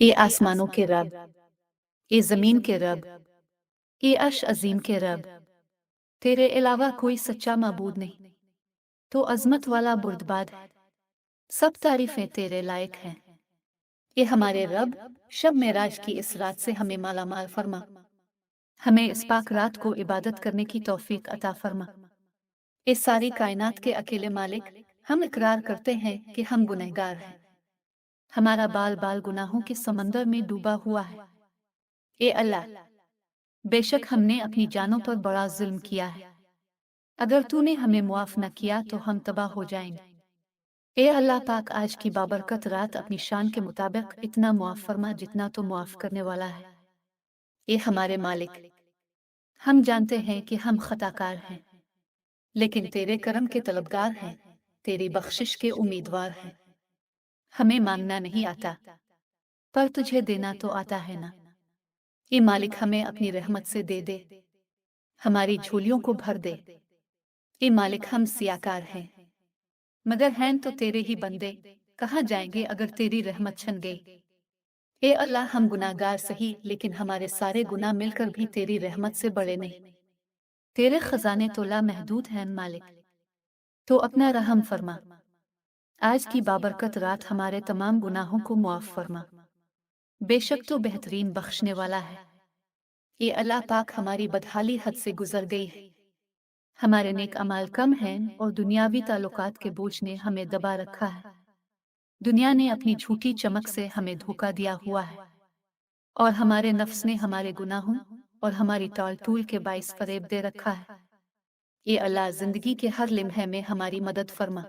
ए आसमानों के रब, ए ज़मीन के रब, ए अर्श अजीम के रब, तेरे अलावा कोई सच्चा माबूद नहीं। तो अजमत वाला बुर्दबाद है, सब तारीफें तेरे लायक हैं। ये हमारे रब, शब मेराज की इस रात से हमें माला माल फरमा। हमें इस पाक रात को इबादत करने की तौफीक अता फरमा। इस सारी कायनात के अकेले मालिक, हम इकरार करते हैं कि हम गुनहगार हैं। हमारा बाल बाल गुनाहों के समंदर में डूबा हुआ है। ए अल्लाह, बेशक हमने अपनी जानों पर बड़ा जुल्म किया है। अगर तूने हमें मुआफ न किया तो हम तबाह हो जाएंगे। ए अल्लाह पाक, आज की बाबरकत रात अपनी शान के मुताबिक इतना मुआफ फरमा जितना तो मुआफ करने वाला है। ए हमारे मालिक, हम जानते हैं कि हम खताकार हैं, लेकिन तेरे करम के तलबगार हैं, तेरी बख्शिश के उम्मीदवार हैं। हमें मांगना नहीं आता, पर तुझे देना तो आता है ना। ये मालिक, हमें अपनी रहमत से दे दे, हमारी झोलियों को भर दे। ये मालिक, हम सियाकार हैं, मगर हैं तो तेरे ही बंदे, कहाँ जाएंगे अगर तेरी रहमत छन गई। ए अल्लाह, हम गुनाहगार सही, लेकिन हमारे सारे गुनाह मिलकर भी तेरी रहमत से बड़े नहीं। तेरे खजाने तो लामहदूद हैं मालिक, तो अपना रहम फरमा। आज की बाबरकत रात हमारे तमाम गुनाहों को मुआफ फरमा। बेशक तो बेहतरीन बख्शने वाला है। ये अल्लाह पाक, हमारी बदहाली हद से गुजर गई है। हमारे नेक अमाल कम हैं और दुनियावी ताल्लुकात के बोझ ने हमें दबा रखा है। दुनिया ने अपनी झूठी चमक से हमें धोखा दिया हुआ है, और हमारे नफ्स ने हमारे गुनाहों और हमारी टाल टूल के बाइस फरेब दे रखा है। ये अल्लाह, जिंदगी के हर लिम्हे में हमारी मदद फरमा।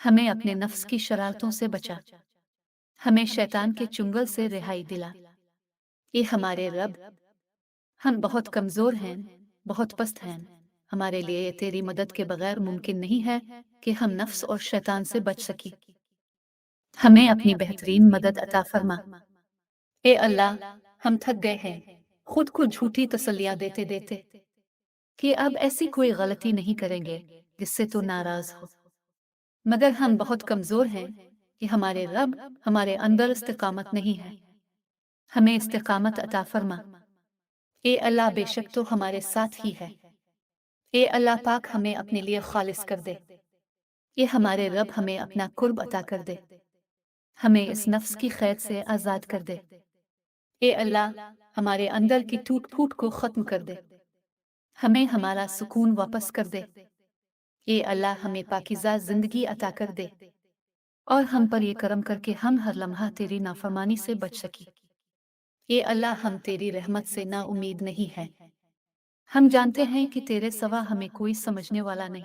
हमें अपने नफ्स की शरारतों से बचा, हमें शैतान के चुंगल से रिहाई दिला। ये हमारे रब, हम बहुत कमजोर हैं, बहुत पस्त हैं। हमारे लिए तेरी मदद के बगैर मुमकिन नहीं है कि हम नफ्स और शैतान से बच सकें। हमें अपनी बेहतरीन मदद अता फरमा। ए अल्लाह, हम थक गए हैं खुद को झूठी तसल्लियां देते देते कि अब ऐसी कोई गलती नहीं करेंगे जिससे तो नाराज हो। मगर हम बहुत कमजोर हैं कि हमारे रब, हमारे अंदर इस्तिकामत नहीं है। हमें इस्तिकामत अता फरमा। ए अल्लाह, बेशक तो हमारे साथ ही है। ए अल्लाह पाक, हमें अपने लिए खालिस कर दे। ये हमारे रब, हमें अपना कुर्ब अता कर दे। हमें इस नफ्स की कैद से आजाद कर दे। ए अल्लाह, हमारे अंदर की टूट फूट को खत्म कर दे। हमें हमारा सुकून वापस कर दे। ए अल्लाह, हमें पाकीज़ा जिंदगी अता कर दे, और हम पर ये करम करके हम हर लम्हा तेरी नाफरमानी से बच सकी। ए अल्लाह, हम तेरी रहमत से ना उम्मीद नहीं है। हम जानते हैं कि तेरे सिवा हमें कोई समझने वाला नहीं,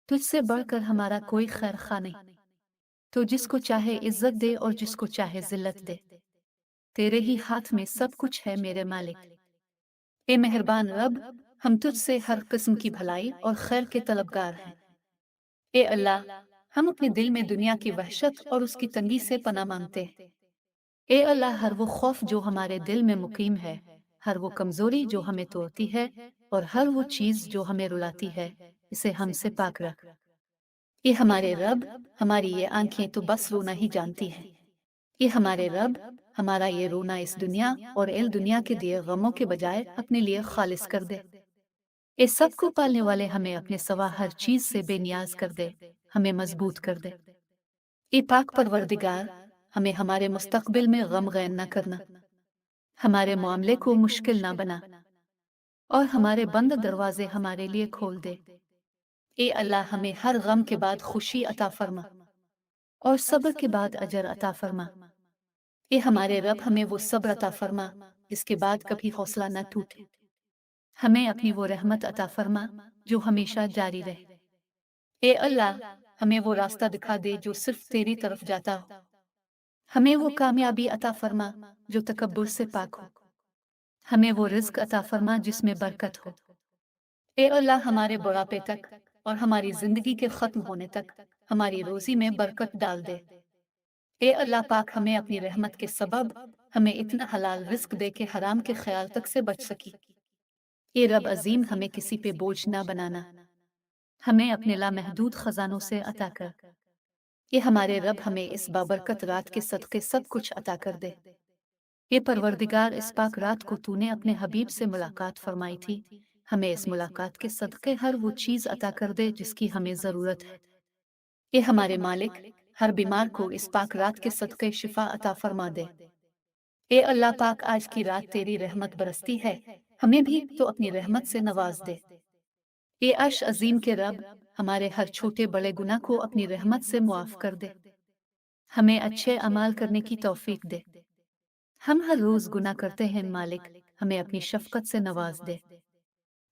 तुझसे बढ़कर हमारा कोई खैर खा नहीं। तो जिसको चाहे इज्जत दे और जिसको चाहे जिल्लत दे, तेरे ही हाथ में सब कुछ है मेरे मालिक। ए मेहरबान रब, हम तुझसे हर किस्म की भलाई और खैर के तलबगार हैं। ए अल्लाह, हम अपने दिल में दुनिया की वहशत और उसकी तंगी से पनाह मांगते हैं। ए अल्लाह, हर वो खौफ जो हमारे दिल में मुकीम है, हर वो कमजोरी जो हमें तोड़ती है, और हर वो चीज जो हमें रुलाती है, इसे हमसे पाक रख। ये हमारे रब, हमारी ये आंखें तो बस रोना ही जानती हैं। ये हमारे रब, हमारा ये रोना इस दुनिया और इल दुनिया के दिए गमों के बजाय अपने लिए खालिस कर दे। इस सब को पालने वाले हमें अपने सवा हर चीज से बेनियाज कर दे, हमें मजबूत कर दे। ए पाक परवरदिगार, हमें हमारे मुस्तकबिल में गम गैन न करना, हमारे मामले को मुश्किल ना बना, और हमारे बंद दरवाजे हमारे लिए खोल दे। ए अल्लाह, हमें हर गम के बाद खुशी अता फरमा, और सब्र के बाद अजर अता फरमा। ए हमारे रब, हमें वो सब्र अता फरमा जिसके बाद कभी हौसला न टूटे। हमें अपनी वो रहमत अता फरमा जो हमेशा जारी रहे। ए अल्लाह, हमें वो रास्ता दिखा दे जो सिर्फ तेरी तरफ जाता हो। हमें वो कामयाबी अता फरमा जो तकब्बुर से पाक हो। हमें वो रिज्क अता फरमा जिसमें बरकत हो। ए अल्लाह, हमारे बुढ़ापे तक और हमारी जिंदगी के खत्म होने तक हमारी रोजी में बरकत डाल दे। ए अल्लाह पाक, हमें अपनी रहमत के सबब हमें इतना हलाल रिस्क दे के हराम के ख्याल तक से बच सकी। ए रब अजीम, हमें किसी पे बोझ ना बनाना, हमें अपने लामहदूद खजानों से अता कर। ये हमारे रब हमें इस बाबरकत रात के सदक़े सब कुछ अता कर दे। ये परवरदिगार, इस पाक रात को तूने अपने हबीब से मुलाकात फरमाई थी, हमें इस मुलाकात के सदक़े हर वो चीज़ अता कर दे जिसकी हमें ज़रूरत है। ये हमारे मालिक, हर बीमार को इस पाक रात के सदक़े शिफा अता फरमा दे। ए अल्लाह पाक, आज की रात तेरी रहमत बरसती है, हमें भी तो अपनी रहमत से नवाज दे। ए अर्श अजीम के रब, हमारे हर छोटे बड़े गुनाह को अपनी रहमत से मुआफ कर दे। हमें अच्छे अमाल करने की तौफीक दे। हम हर रोज गुनाह करते हैं मालिक, हमें अपनी शफकत से नवाज दे।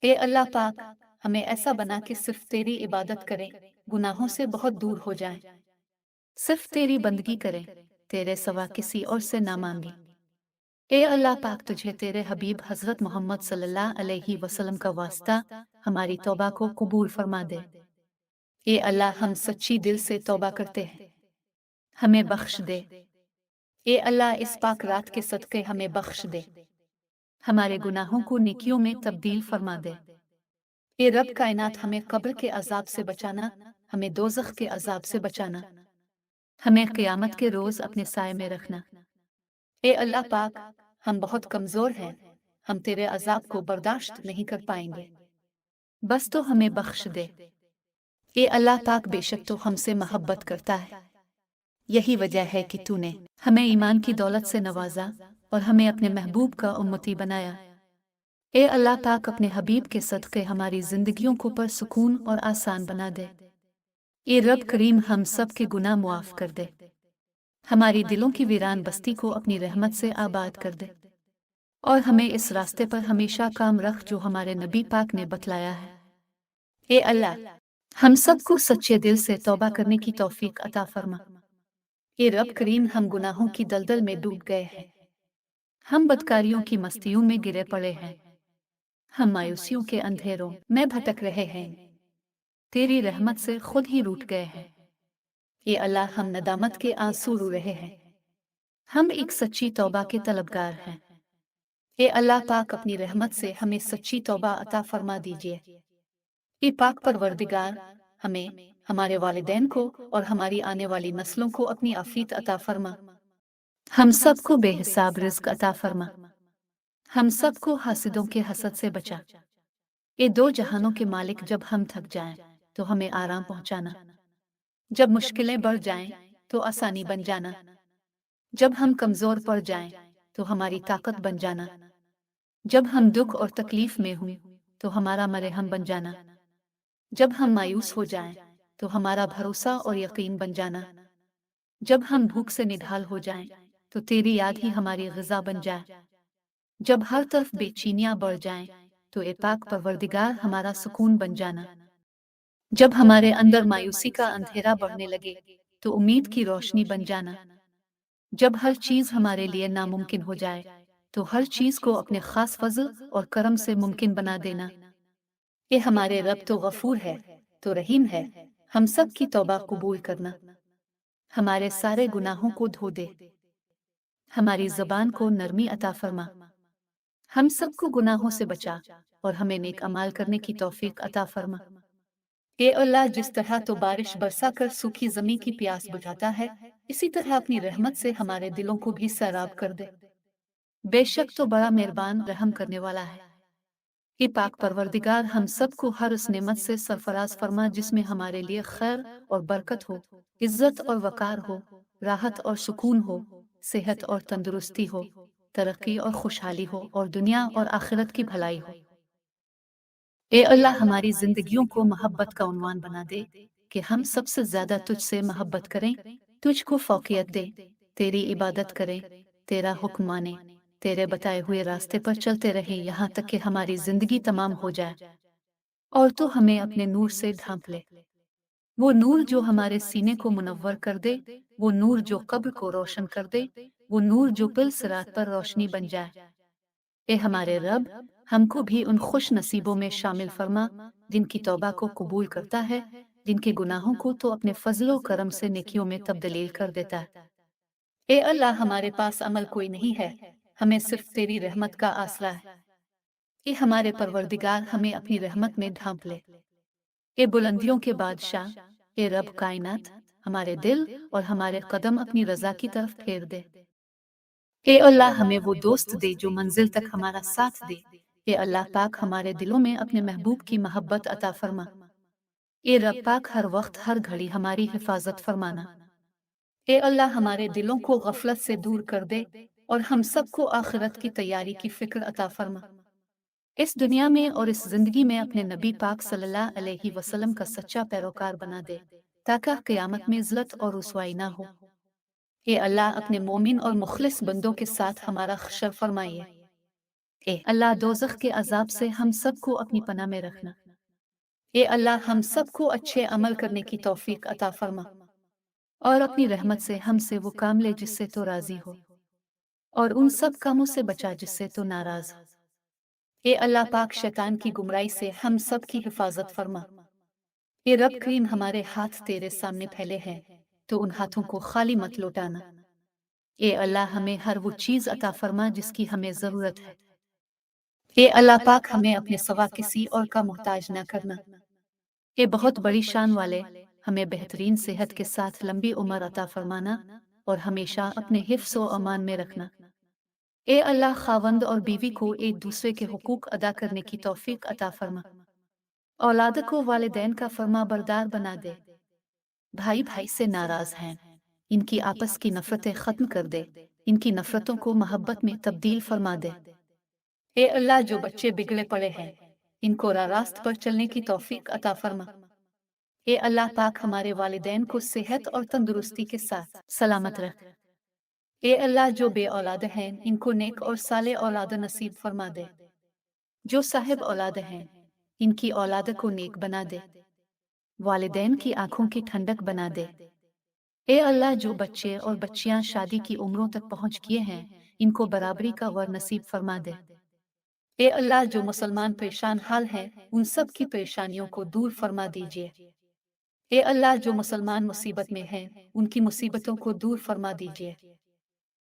ए अल्लाह पाक, हमें ऐसा बना कि सिर्फ तेरी इबादत करें, गुनाहों से बहुत दूर हो जाएं, सिर्फ तेरी बंदगी करें, तेरे सिवा किसी और से ना मांगे। ए अल्लाह पाक, तुझे तेरे हबीब हजरत मोहम्मद सल्लल्लाहु अलैहि वसल्लम का वास्ता हमारी तौबा को कबूल फरमा दे। ए अल्लाह, हम सच्ची दिल से तौबा करते हैं, हमें बख्श दे। ए अल्लाह, इस पाक रात के सदक़े हमें बख्श दे, हमारे गुनाहों को नेकियों में तब्दील फरमा दे। ए रब कायनात, हमें कब्र के अजाब से बचाना, हमें दोज़ख के अजाब से बचाना, हमें क़यामत के रोज़ अपने साए में रखना। ए अल्लाह पाक, हम बहुत कमज़ोर हैं, हम तेरे अजाब को बर्दाश्त नहीं कर पाएंगे, बस तो हमें बख्श दे। ए अल्लाह पाक, बेशक तो हमसे मोहब्बत करता है, यही वजह है कि तूने हमें ईमान की दौलत से नवाजा और हमें अपने महबूब का उम्मती बनाया। ए अल्लाह पाक, अपने हबीब के सदक़े हमारी जिंदगियों को परसुकून और आसान बना दे। ए रब करीम, हम सब के गुनाह मुआफ कर दे, हमारी दिलों की वीरान बस्ती को अपनी रहमत से आबाद कर दे और हमें इस रास्ते पर हमेशा काम रख जो हमारे नबी पाक ने बतलाया है। ए अल्लाह, हम सबको सच्चे दिल से तौबा करने की तौफीक अता फरमा। ए रब करीम, हम गुनाहों की दलदल में डूब गए हैं, हम बदकारियों की मस्तियों में गिरे पड़े हैं, हम मायूसियों के अंधेरों में भटक रहे हैं, तेरी रहमत से खुद ही रूठ गए हैं। ये अल्लाह, हम नदामत के आंसू रो रहे हैं, हम एक सच्ची तौबा के तलबगार हैं। ए अल्लाह पाक, अपनी रहमत से हमें सच्ची तौबा अता फरमा दीजिए। ए पाक परवरदिगार, हमें, हमारे वालिदैन को और हमारी आने वाली नस्लों को अपनी आफीत अता फरमा, हम सबको बेहिसाब रिज़्क अता फरमा, हम सबको हासिदों के हसद से बचा। ये दो जहानों के मालिक, जब हम थक जाएं तो हमें आराम पहुंचाना, जब मुश्किलें बढ़ जाएं तो आसानी बन जाना, जब हम कमजोर पड़ जाएं तो हमारी ताकत बन जाना, जब हम दुख और तकलीफ में हों तो हमारा मरहम बन जाना, जब हम मायूस हो जाएं तो हमारा भरोसा और यकीन बन जाना, जब हम भूख से निढाल हो जाएं तो तेरी याद ही हमारी ग़िज़ा बन जाए, जब हर तरफ बेचैनियां बढ़ जाएं तो ए पाक परवरदिगार हमारा सुकून बन जाना, जब हमारे अंदर मायूसी का अंधेरा बढ़ने लगे तो उम्मीद की रोशनी बन जाना, जब हर चीज हमारे लिए नामुमकिन हो जाए तो हर चीज को अपने खास फजल और करम से मुमकिन बना देना। ये हमारे रब तो गफूर है, तो रहीम है, हम सब की तौबा कबूल करना, हमारे सारे गुनाहों को धो दे, हमारी ज़बान को नरमी अता फरमा, हम सबको गुनाहों से बचा और हमें नेक अमाल करने की तौफीक अता फरमा। ए अल्लाह, जिस तरह तो बारिश बरसा कर सूखी जमीन की प्यास बुझाता है, इसी तरह अपनी रहमत से हमारे दिलों को भी सैराब कर दे। बेशक तो बड़ा मेहरबान रहम करने वाला है। ए पाक परवरदिगार, हम सबको हर उस नेमत से सरफराज फरमा जिसमें हमारे लिए खैर और बरकत हो, इज्जत और वकार हो, राहत और सुकून हो, सेहत और तंदुरुस्ती हो, तरक्की और खुशहाली हो और दुनिया और आखिरत की भलाई हो। ए अल्लाह, हमारी जिंदगियों को मोहब्बत का उन्वान बना दे कि हम सबसे ज्यादा तुझसे मोहब्बत करें, तुझको फौकियत दे, तेरी इबादत करें, तेरा हुक्म माने, तेरे बताए हुए रास्ते पर चलते रहें यहाँ तक कि हमारी जिंदगी तमाम हो जाए और तू हमें अपने नूर से ढांप ले। वो नूर जो हमारे सीने को मुनव्वर कर दे, वो नूर जो कब्र को रोशन कर दे, वो नूर जो पिल सिरात पर रोशनी बन जाए। ए हमारे रब, हमको भी उन खुश नसीबों में शामिल फरमा जिनकी तौबा को कबूल करता है, जिनके गुनाहों को तो अपने फजलो करम से नेकियों में तब्दील कर देता है। ए अल्लाह, हमारे पास अमल कोई नहीं है, हमें सिर्फ तेरी रहमत का आसरा है। ए हमारे परवरदिगार, हमें अपनी रहमत में ढांप ले। ए बुलंदियों के बादशाह, ए रब कायनात, ہمارے دل اور ہمارے قدم اپنی رضا کی طرف پھیر دے۔ اے اللہ ہمیں وہ دوست دے جو منزل تک ہمارا ساتھ دے۔ اے اللہ پاک ہمارے دلوں میں اپنے محبوب کی محبت عطا فرما۔ اے رب پاک ہر وقت ہر گھڑی ہماری حفاظت فرمانا۔ اے اللہ ہمارے دلوں کو غفلت سے دور کر دے اور ہم سب کو آخرت کی تیاری کی فکر عطا فرما۔ اس دنیا میں اور اس زندگی میں اپنے نبی پاک صلی اللہ علیہ وسلم کا سچا پیروکار بنا دے تاکہ قیامت میں ذلت اور رسوائی نہ ہو۔ اے اللہ اپنے مومن اور مخلص بندوں کے ساتھ ہمارا حشر فرمائیے۔ اے اللہ دوزخ کے عذاب سے ہم سب کو اپنی پناہ میں رکھنا۔ اے اللہ ہم سب کو اچھے عمل کرنے کی توفیق عطا فرما اور اپنی رحمت سے ہم سے وہ کام لے جس سے تو راضی ہو اور ان سب کاموں سے بچا جس سے تو ناراض ہو۔ اے اللہ پاک شیطان کی گمراہی سے ہم سب کی حفاظت فرما۔ اے رب کریم ہمارے ہاتھ تیرے سامنے پھیلے ہیں تو ان ہاتھوں کو خالی مت لوٹانا۔ اے اللہ ہمیں ہر وہ چیز عطا فرما جس کی ہمیں ضرورت ہے۔ اے اللہ پاک ہمیں اپنے سوا کسی اور کا محتاج نہ کرنا۔ اے بہت بڑی شان والے ہمیں بہترین صحت کے ساتھ لمبی عمر عطا فرمانا اور ہمیشہ اپنے حفظ و امان میں رکھنا۔ اے اللہ خاوند اور بیوی کو ایک دوسرے کے حقوق ادا کرنے کی توفیق عطا فرما۔ اولاد کو والدین کا فرما بردار بنا دے۔ بھائی بھائی سے ناراض ہیں، ان کی آپس کی نفرتیں ختم کر دے، ان کی نفرتوں کو محبت میں تبدیل فرما دے۔ اے اللہ جو بچے بگڑے پڑے ہیں ان کو راہ راست پر چلنے کی توفیق عطا فرما۔ اے اللہ پاک ہمارے والدین کو صحت اور تندرستی کے ساتھ سلامت رکھ۔ اے اللہ جو بے اولاد ہیں ان کو نیک اور صالح اولاد نصیب فرما دے۔ جو صاحب اولاد ہیں ان کی اولاد کو نیک بنا دے، والدین کی آنکھوں کی ٹھنڈک بنا دے۔ اے اللہ جو بچے اور بچیاں شادی کی عمروں تک پہنچ کیے ہیں ان کو برابری کا ور نصیب فرما دے۔ اے اللہ جو مسلمان پریشان حال ہیں ان سب کی پریشانیوں کو دور فرما دیجیے۔ اے اللہ جو مسلمان مصیبت میں ہیں ان کی مصیبتوں کو دور فرما دیجیے۔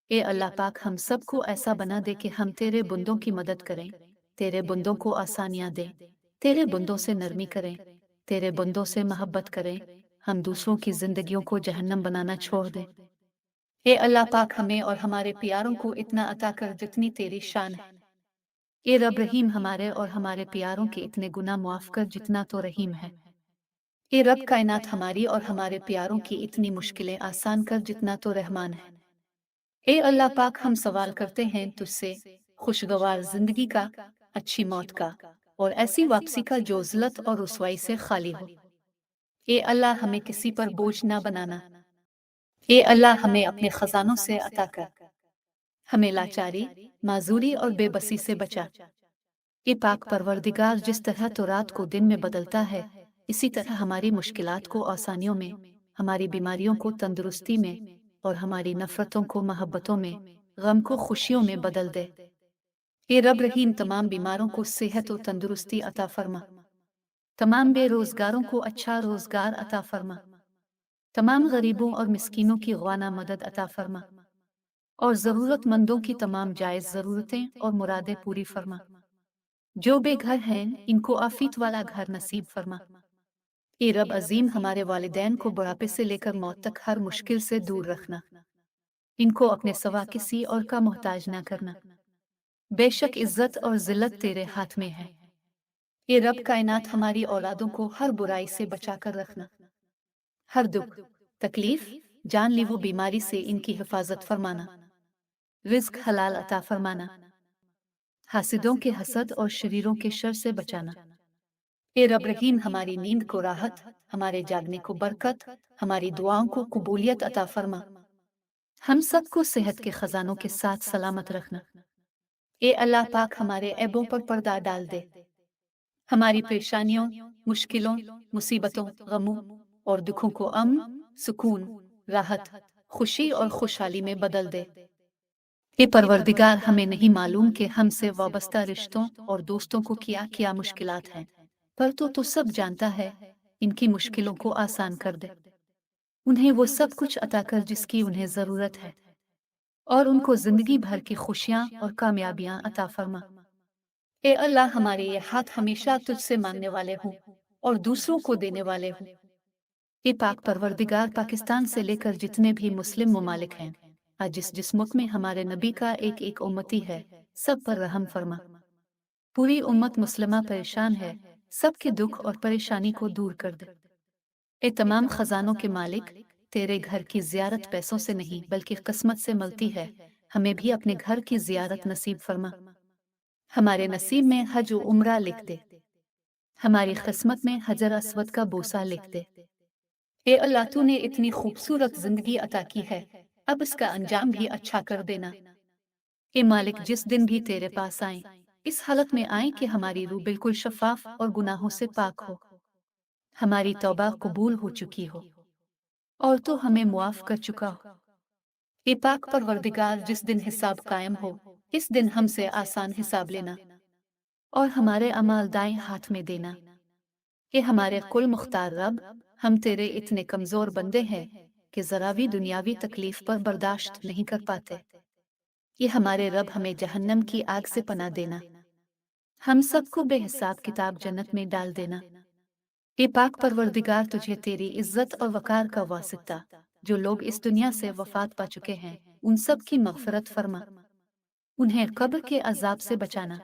اے اللہ پاک ہم سب کو ایسا بنا دے کہ ہم تیرے بندوں کی مدد کریں، تیرے بندوں کو آسانیاں دیں، تیرے بندوں سے نرمی کریں، تیرے بندوں سے محبت کریں، ہم دوسروں کی زندگیوں کو جہنم بنانا چھوڑ دیں۔ اے اللہ پاک ہمیں اور ہمارے پیاروں کو اتنا عطا کر جتنی تیری شان ہے۔ اے رب رحیم ہمارے اور ہمارے پیاروں کے اتنے گناہ معاف کر جتنا تو رحیم ہے۔ اے رب کائنات ہماری اور ہمارے پیاروں کی اتنی مشکلیں آسان کر جتنا تو رحمان ہے۔ اے اللہ پاک ہم سوال کرتے ہیں تجھ سے خوشگوار زندگی کا، اچھی موت کا اور ایسی واپسی کا جو ذلت اور رسوائی سے خالی ہو۔ اے اللہ ہمیں کسی پر بوجھ نہ بنانا۔ اے اللہ ہمیں اپنے خزانوں سے عطا کر، ہمیں لاچاری، معذوری اور بے بسی سے بچا۔ اے پاک پروردگار جس طرح تو رات کو دن میں بدلتا ہے اسی طرح ہماری مشکلات کو آسانیوں میں، ہماری بیماریوں کو تندرستی میں اور ہماری نفرتوں کو محبتوں میں، غم کو خوشیوں میں بدل دے۔ اے رب رحیم تمام بیماروں کو صحت و تندرستی عطا فرما، تمام بے روزگاروں کو اچھا روزگار عطا فرما، تمام غریبوں اور مسکینوں کی غوانہ مدد عطا فرما اور ضرورت مندوں کی تمام جائز ضرورتیں اور مرادیں پوری فرما۔ جو بے گھر ہیں ان کو عافیت والا گھر نصیب فرما۔ اے رب عظیم ہمارے والدین کو بڑھاپے سے لے کر موت تک ہر مشکل سے دور رکھنا، ان کو اپنے سوا کسی اور کا محتاج نہ کرنا۔ بے شک عزت اور ذلت تیرے ہاتھ میں ہے۔ اے رب کائنات ہماری اولادوں کو ہر برائی سے بچا کر رکھنا، ہر دکھ، تکلیف، جان لیوا بیماری سے ان کی حفاظت فرمانا، رزق حلال عطا فرمانا، حاسدوں کے حسد اور شریروں کے شر سے بچانا۔ اے رب رحیم ہماری نیند کو راحت، ہمارے جاگنے کو برکت، ہماری دعاؤں کو قبولیت عطا فرما، ہم سب کو صحت کے خزانوں کے ساتھ سلامت رکھنا۔ اے اللہ پاک ہمارے عیبوں پر پردہ ڈال دے، ہماری پریشانیوں، مشکلوں، مصیبتوں، غموں اور دکھوں کو امن، سکون، راحت، خوشی اور خوشحالی میں بدل دے۔ اے پروردگار ہمیں نہیں معلوم کہ ہم سے وابستہ رشتوں اور دوستوں کو کیا کیا مشکلات ہیں، پر تو سب جانتا ہے، ان کی مشکلوں کو آسان کر دے، انہیں وہ سب کچھ عطا کر جس کی انہیں ضرورت ہے اور ان کو زندگی بھر کی خوشیاں اور کامیابیاں عطا فرما۔ اے اللہ ہمارے یہ ہاتھ ہمیشہ تجھ سے مانگنے والے ہوں اور دوسروں کو دینے والے ہوں۔ ए पाक परवरदिगार, पाकिस्तान से लेकर जितने भी मुस्लिम ममालिक हैं, आज जिस मुल्क में हमारे नबी का एक एक उम्मती है, सब पर रहम फरमा। पूरी उम्मत मुस्लिमा परेशान है, सबके दुख और परेशानी को दूर कर दे। ए तमाम खजानों के मालिक, तेरे घर की जियारत पैसों से नहीं बल्कि किस्मत से मिलती है, हमें भी अपने घर की जियारत नसीब फरमा। हमारे नसीब में हज व उम्रा लिख दे, हमारी किस्मत में हजर अस्वद का बोसा लिख दे। ए अल्लाह, तूने इतनी खूबसूरत जिंदगी अता की है, अब इसका अंजाम भी अच्छा कर देना। ए मालिक, जिस दिन भी तेरे पास आए, इस हालत में आए कि हमारी रूह बिल्कुल शफाफ और गुनाहों से पाक हो, हमारी तौबा कबूल हो चुकी हो और तो हमें मुआफ कर चुका हो। ए पाक परवरदिगार, जिस दिन हिसाब कायम हो, इस दिन हमसे आसान हिसाब लेना और हमारे अमाल दाएं हाथ में देना। कि हमारे कुल मुख्तार रब, हम तेरे इतने कमजोर बंदे हैं कि जरा भी दुनियावी तकलीफ पर बर्दाश्त नहीं कर पाते। ये हमारे रब, हमें जहन्नम की आग से पनाह देना, हम सबको बेहिसाब किताब जन्नत में डाल देना। ये पाक परवरदिगार, तुझे तेरी इज्जत और वकार का वास्ता, जो लोग इस दुनिया से वफात पा चुके हैं, उन सब की मगफरत फरमा, उन्हें कब्र के अजाब से बचाना।